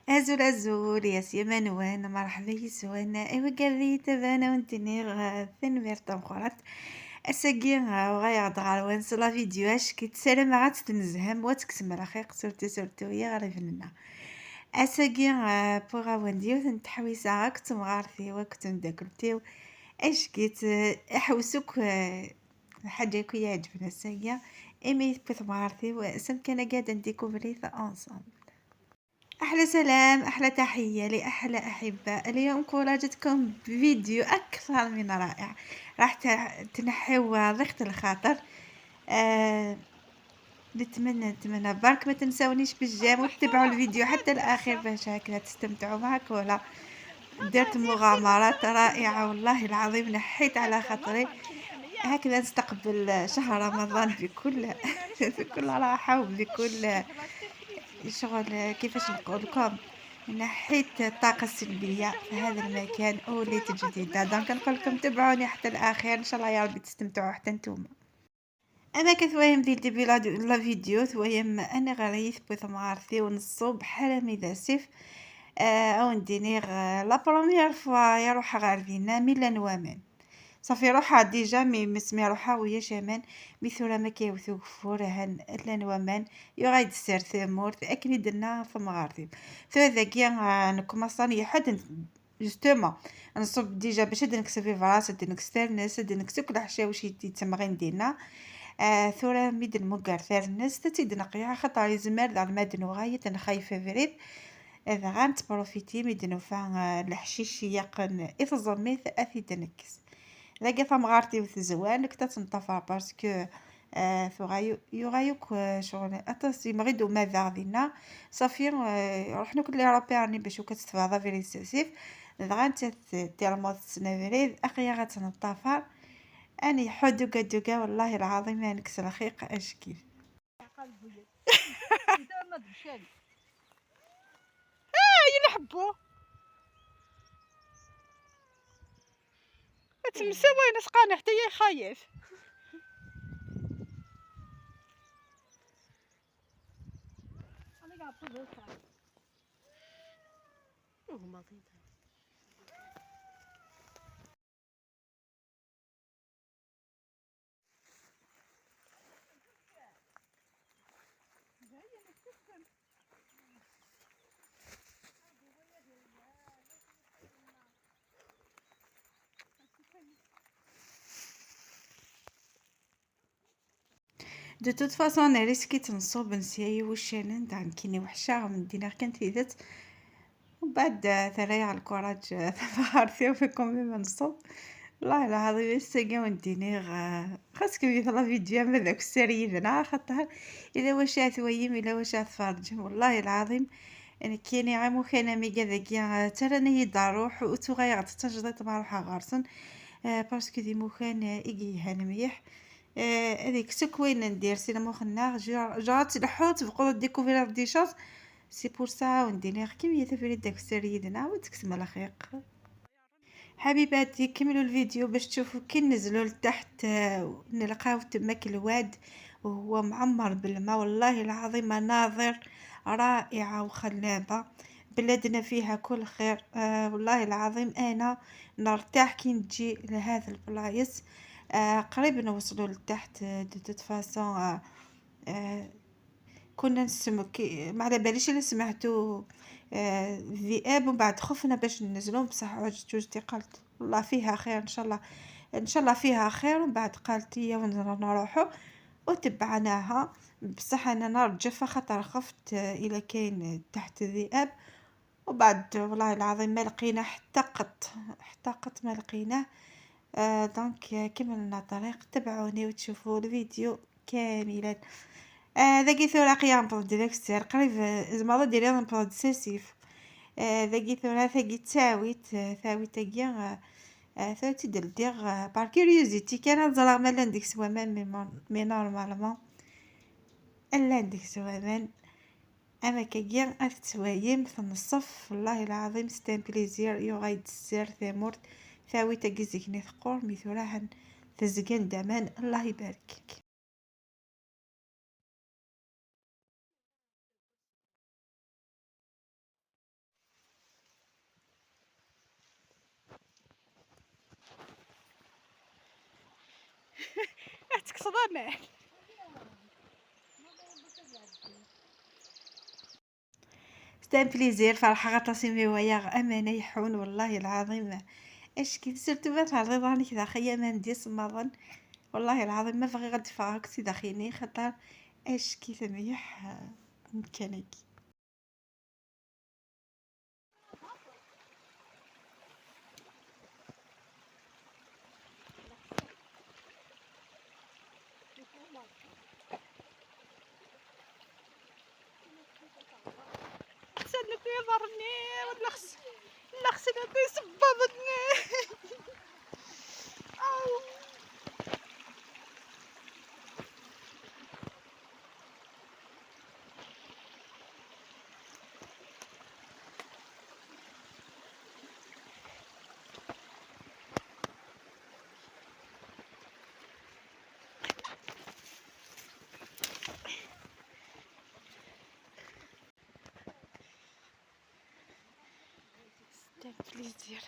أزول أزول يا سيمان وين مرحبا يسوانا إيوا قالي تبانا ونتني ثن ميرتا مخورات أساقي وغايغ دغار وين لا فيديوهاش كيتسالى عاد تنزهم واتكسم على خير سورتو يا غريب لنا أساقي بوغا ونديو تنتحويس عاك تمغارتي وكتم داكرتيو اش كيت احوسوك حاجة كي يعجبنا ساقيا إيمي بثمارتي وسم كان قاعدة نديكوفري انصامبل. أحلى سلام أحلى تحية لأحلى أحباء. اليوم كولاجتكم بفيديو أكثر من رائع. راح تنحيو ضغط الخاطر. نتمنى برك ما تنسونيش بالجيم وتتبعوا الفيديو حتى الآخر باش هكذا تستمتعوا مع كولا. درت مغامرات رائعة والله العظيم، نحيت على خاطري هكذا نستقبل شهر رمضان بكل راحة وبكل شغل. كيفاش نقول لكم، نحيت الطاقة السلبية في هذا المكان وليت جديدة. دونك نقول لكم تابعوني حتى الأخير إن شاء الله يا ربي تستمتعوا حتى نتوما. أنا كثويم ديال ديبي لا فيديو ثويم أنا غريث بثمارتي ونصوب بحال ميداسيف. أو نديني لا بروميير فوا يروح غاردينا ميلا نوامان صافي روحها ديجا مسمي روحها ويا شامان مثل ما كيوثو فورهن لان ومان يغايد السير ثمورت اكني درنا في مغاربي فذاكيا نكمصاني حد جوستومون نصب ديجا باش نكسب في فراس نكستر ناس نكسب كل حشا واش يتمغين دينا ثورة ميد المقر ثار الناس تتيد نقيا خطر يزمر دار مادن وغاية انا خايفة فريد اذا غانت بروفيتي ميد نوفا الحشيش يقن اثظميث اثي تنكس لاقي ثمغارتي وثزوان كتا تنطفى باسكو يغايوك شغل اتاسي مغيدو ماذا غادينا صافي رحنا كل اوروبي راني باش كتستفاضا فيري سيسيف دغا تيرموت سنافريد اخيا غتنطفى اني حدوكا دوكا والله العظيم ما نكسر رقيق اشكي ينحبو تمسا وين سقاني حتى هي خايف دو توت فاصون انا ريسكيت نصوب نسيي وشانن دان كيني وحشه من دينا كانت ثيثت وبعد ثريا على الكوراج ثفارتي وفيكم بما نصوب والله العظيم الساقا ونديني خاصك لا فيديو ما داك السري ذنا خاطر الا واش ثويم الا واش تفرج والله العظيم انا كيني عامو كان ميغا ذاكيا ترى ني داروح وتغير تتجدت مع روحها غارسن باسكو دي مكان ايجي هانميح هذيك سكوين ندير سينما خنا جات لحوت بقول ديكوفير دي شوز سي بور سا وندير كيما تفريد داك السريدنا وتكسم على خيق. حبيباتي كملوا الفيديو باش تشوفوا كي نزلوا لتحت نلقاو تماك الواد وهو معمر بالماء والله العظيم مناظر رائعة وخلابة. بلادنا فيها كل خير والله العظيم انا نرتاح كي نجي لهذا البلايص. قريب نوصلوا لتحت دو فاسون. كنا نسمع ما على باليش الا سمعتو الذئاب ومن بعد خفنا باش ننزلوا بصح وجدتي قلت والله فيها خير ان شاء الله ان شاء الله فيها خير. ومن بعد قالت لي نروحوا وتبعناها بصح انا نرجف خاطر خفت الا كاين تحت الذئاب. وبعد والله العظيم ما لقينا حتى قط ما لقيناه. دونك كملنا الطريق تبعوني وتشوفوا الفيديو كاملا. ذاكي ثورة قيام برد داك السير قريب زعما ديري نبرد سيسيف. ذاكي ثورة ثاقي ثاويت تاقيا ثاوتي دير بار كيوريوزيتي كان نزرع مال عندك سوامان مي نورمالمون الا عندك سوامان اما كاكيا تسوايم في الصف والله العظيم ستان بليزير يغايد السير ثامورت ثاوي تاقيزيكني ثقور ميثوراهن تزقان دامان الله يبارك. صدامه. ستان بليزير فرحة غطاسيمي ويا أمانة يحون والله العظيم. اش كي سرتو ما تعرضي راني كذا خيا ما ندي صماضن والله العظيم ما بغي غد فاكسي داخيني خاطر اش كي سميح مكانك. سنك يضرني ولا خسنك يصببني. ستان بليزير.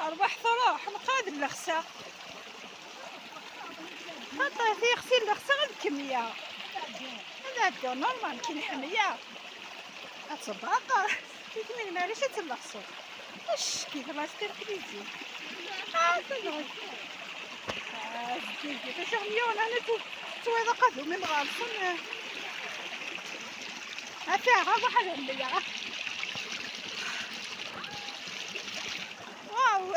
أربح ثروح مقادر لخسة خاطر في غسيل لخسة غير بكمية. لا دو نورمال كي نحمية أتصباق كيما معليش تلخصو واش كيف راسك كريزي. كيف فاش مليون أنا تويضا قدو من غالصن فيها غا حاجة مليا. واو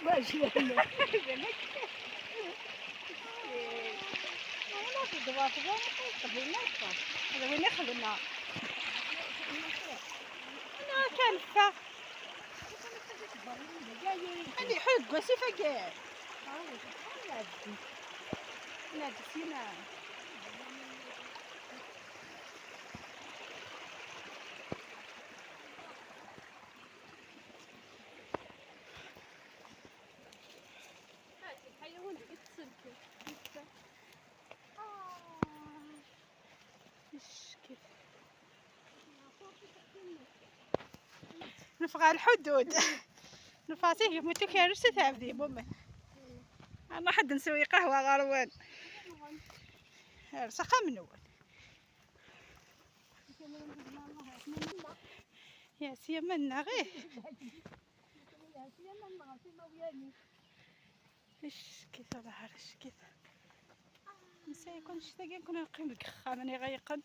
ماشي أنا في الضباط هذا وين يخدمنا أنا كلفة اللي حق وسيفة كاع نادسينا. نفغى الحدود نفاسيه يموتو كارش تعبدي بومه. انا حد نسوي قهوه غروان رسخه منول يا سيما غير اش كيف ظهر اش كيف نسى يكون شتاقي نكون نقيم الكخه ماني غيقن.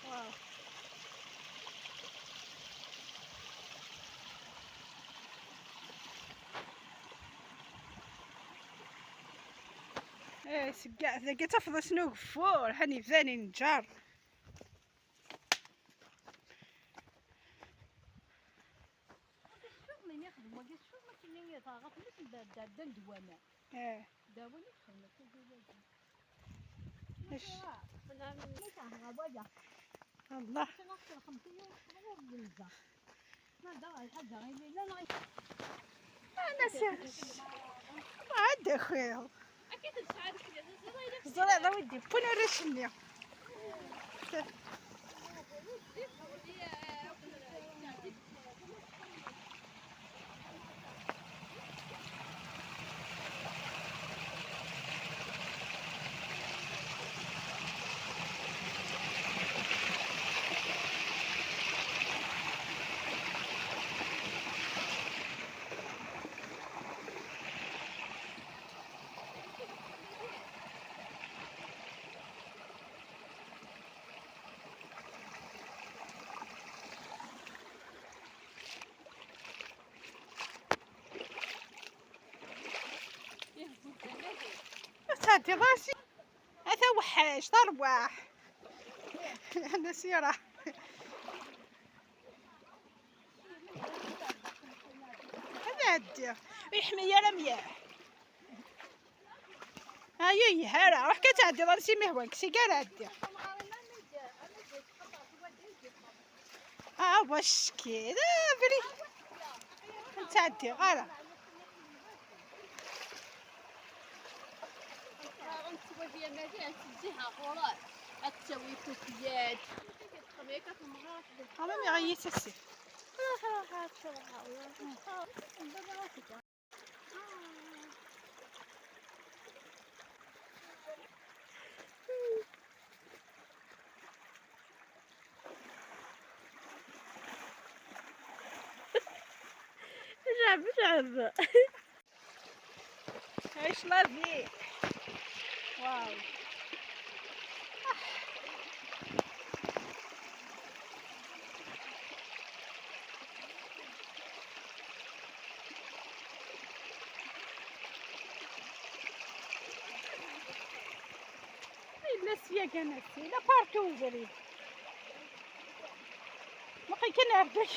واو ايه سكاع لقيت افضل شنو قفور هاني فاني نجار. ايه ايش الله انا سيرش ما عندي خويا زرع لا ودي بون رشني تعدي راسي هذا وحاش ترواح انا سيرة هذا عدي يحمي لا مياه هاي هارا روح كتعدي راسي مهواك سي قال عدي واش كذا بري تعدي غالا غنتسوى مزيان تديها خلاص غتسوي كوكيات طبيعك المغرب انا مي غيت السي جعب عيش لا في واو لا سياق انا سي لا بارتو زريب ما كان عبدك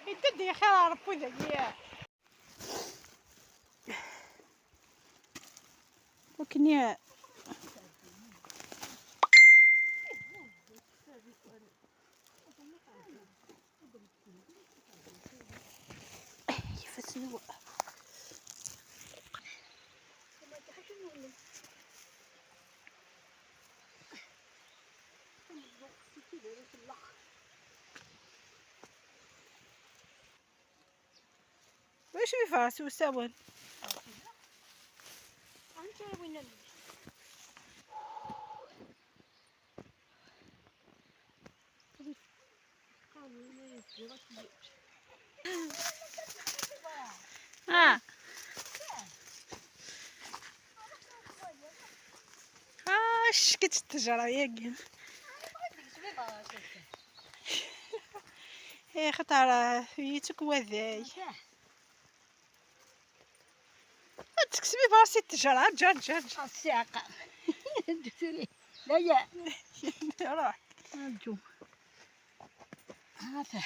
يدد يا خير ربو ذاك وكني يفتنوا واش بفاس وساون انت وين شكت التجرة ياك يا خطر فيتك وذاي تكسبي براسي التجرة جا الساقة دكتوري لا يا روح نجو هذا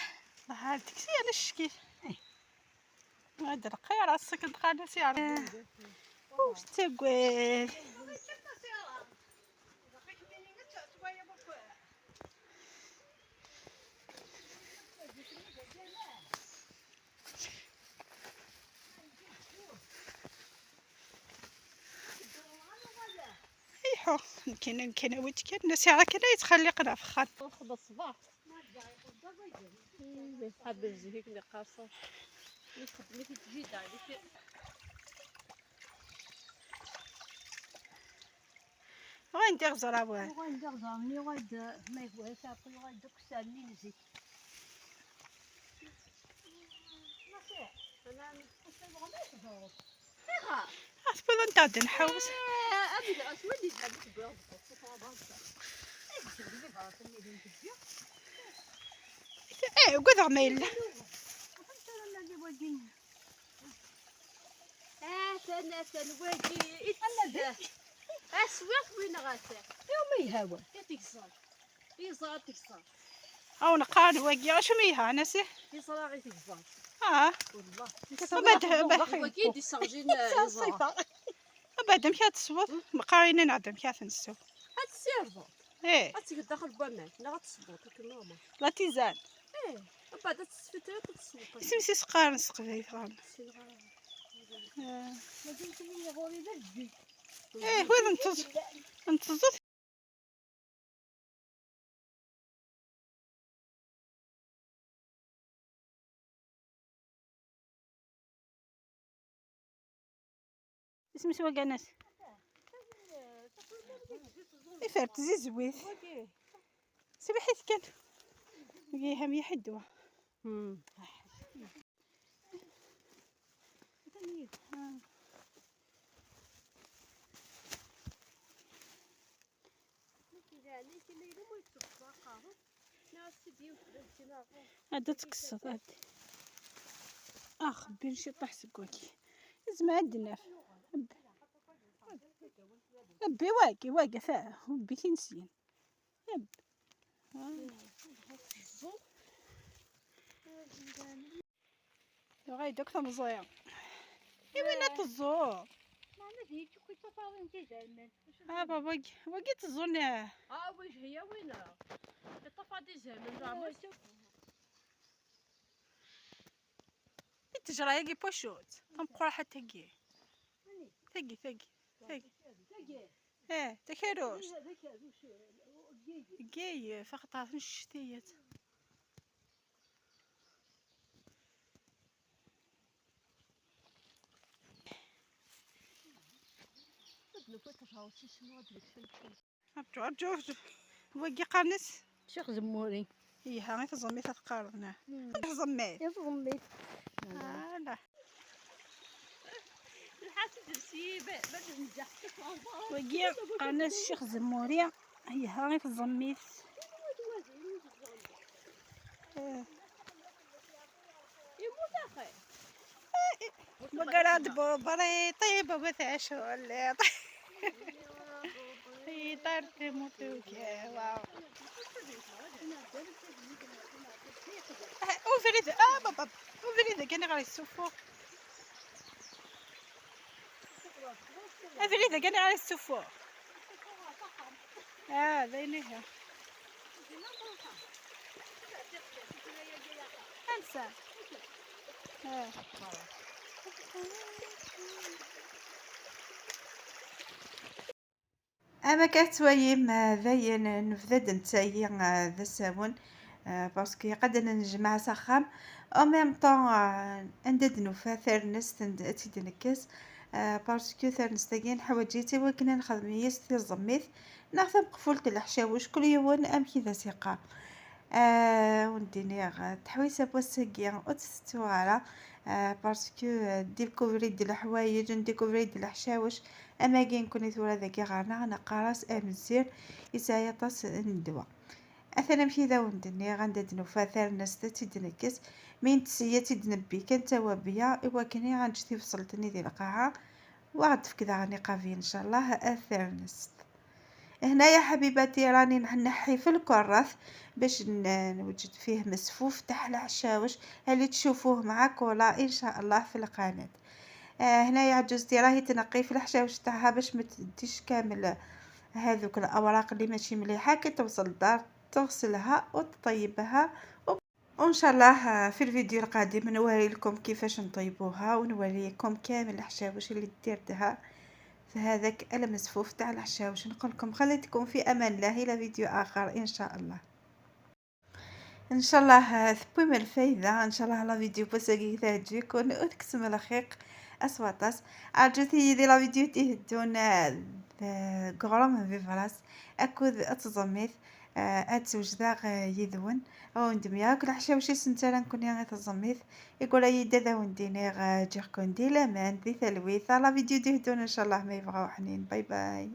هاد تكسي انا الشكي هاد رقي راسك دخل سيارة واش تقول ايحو كاين ويت الناس راه كاين يتخلقنا في خان خذ الصباح حاب الزهيك اللي قاصر يخدمي في الجيدة عليك غندير زراوان وغندير زرني وغاد ما يهواش عطي وغاد دوك سالني نزيد ماشي انا نبغى ما يشوف فيها اصبر انت غادي نحوس ابي العشوة اللي جابت بيض قدر ميل انا تنواجي اتحلى اسواق وين غاسه يوم يهوى تيكسر يصار تكسر او نقال واقي شو ميها ناسي يصار غير تكسر والله بعد وكيد يسرجين يصار بعد مشات تصوت مقارنين عندهم كيف نسو هاد السيرفو غاتيك داخل بامك لا غتصبط كما هما لا تيزان بعد تصفيتها تصوت سمسي سقار نسقفي فهم لازم تمني غوري بدي وين انتظر اسمي سوا ناس يفرت زيزويت سبحيت كان وياها مية حدوة هذا تكسر هذا بين شي طاح سكوكي لازم عندنا بي واقي واقي ثاه بيتي نسين يب غاي دوك تمزيا وين تزور بابا واقي تزورنا واش هي وين الطفادي زمان راه تجرى ياقي بوشوت تنقر حتى كي ثقي تكيروش كي فقط نشتيت رجعوا واقي قانس شيخ زموري ها غير تزمي تتقارنا زميت يزمي لا الحاسب درسي باش ننجح واقي قانس الشيخ زموري ها غير تزميت يموت اخي بقرات بريطي بابا تعشو اللي طارت موتوك واو وفريدة بابا وفريدة كان غير السفو فريدة كان غير السفو ذينيها انسى اما كتويم ذاين نفذد نتايا ذا الساون باسكو يقدر نجمع سخام او ميم طون اندد نوفا ثرنس تيد نكس باسكو ثرنس تاكين حوايجيتي وكنا نخدم يستي الزميث ناخذ قفولة الحشاوش كل يوم ام كذا ثقة ونديني تحويسه بوسكيا وتستوارا باسكو ديكوفري ديال الحوايج نديكوفري ديال الحشاوش اما كاين كوني ثورا ذاكي غارنا انا قراص امزير يسايا طاس ندوا اثنا مشي ذا وندني غندد نوفا ثار الناس تيدنكس من تسياتي دنبي كان توابيا اوا كني غنجتي وصلتني ديال القاعه وعد كذا غني قافي ان شاء الله اثر الناس هنا يا حبيباتي راني نحي في الكراث باش نوجد فيه مسفوف تاع الحشاوش اللي تشوفوه معاك ولا ان شاء الله في القناه. هنايا عجوزتي راهي تنقي في الحشاوش تاعها باش ما تديش كامل هذوك الاوراق اللي ماشي مليحه. كي توصل الدار تغسلها وتطيبها وان شاء الله في الفيديو القادم نوري لكم كيفاش نطيبوها ونوريكم كامل الحشاوش اللي ديرتها في هذاك المسفوف تاع الحشاوش. نقول لكم خليتكم في امان الله الى فيديو اخر ان شاء الله. ان شاء الله ثبوي من الفايده ان شاء الله على فيديو بوساقي تاجيك ونكسم الخيق اسواطاس عجوتي دي لا فيديو تهدون غرام في فراس اكود اتزميث اتوجدا يذون او ندميا كل حشاوشي سنتالا نكون غير تزميث يقول يدا ذا ونديني جيركون دي لامان دي ثلويث على فيديو تهدون ان شاء الله ما يبغاو حنين. باي باي.